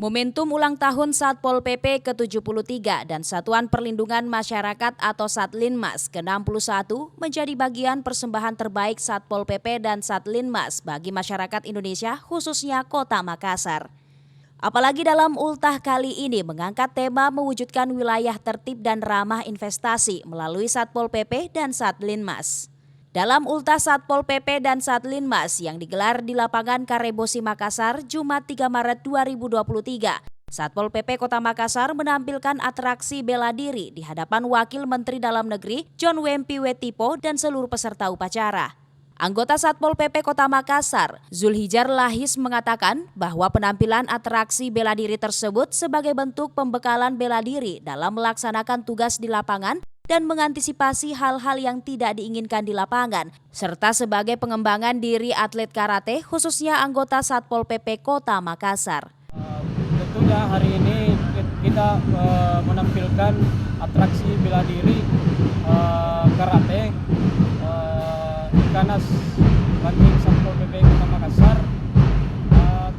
Momentum ulang tahun Satpol PP ke-73 dan Satuan Perlindungan Masyarakat atau Satlinmas ke-61 menjadi bagian persembahan terbaik Satpol PP dan Satlinmas bagi masyarakat Indonesia khususnya Kota Makassar. Apalagi dalam ultah kali ini mengangkat tema mewujudkan wilayah tertib dan ramah investasi melalui Satpol PP dan Satlinmas. Dalam ultah Satpol PP dan Satlinmas yang digelar di lapangan Karebosi Makassar Jumat 3 Maret 2023, Satpol PP Kota Makassar menampilkan atraksi bela diri di hadapan Wakil Menteri Dalam Negeri John Wempi Wetipo dan seluruh peserta upacara. Anggota Satpol PP Kota Makassar, Zulhijar Lahis mengatakan bahwa penampilan atraksi bela diri tersebut sebagai bentuk pembekalan bela diri dalam melaksanakan tugas di lapangan dan mengantisipasi hal-hal yang tidak diinginkan di lapangan, serta sebagai pengembangan diri atlet karate khususnya anggota Satpol PP Kota Makassar. Tentunya hari ini kita menampilkan atraksi bela diri karate Kanas Banding Satpol PP Kota Makassar.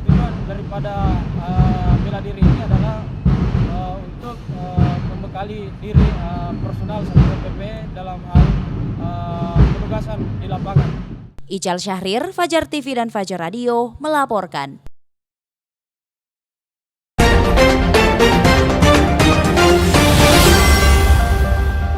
Tujuan daripada bela diri ini adalah untuk membekali diri personal Satpol PP dalam hal penugasan di lapangan. Ical Syahrir, Fajar TV dan Fajar Radio melaporkan.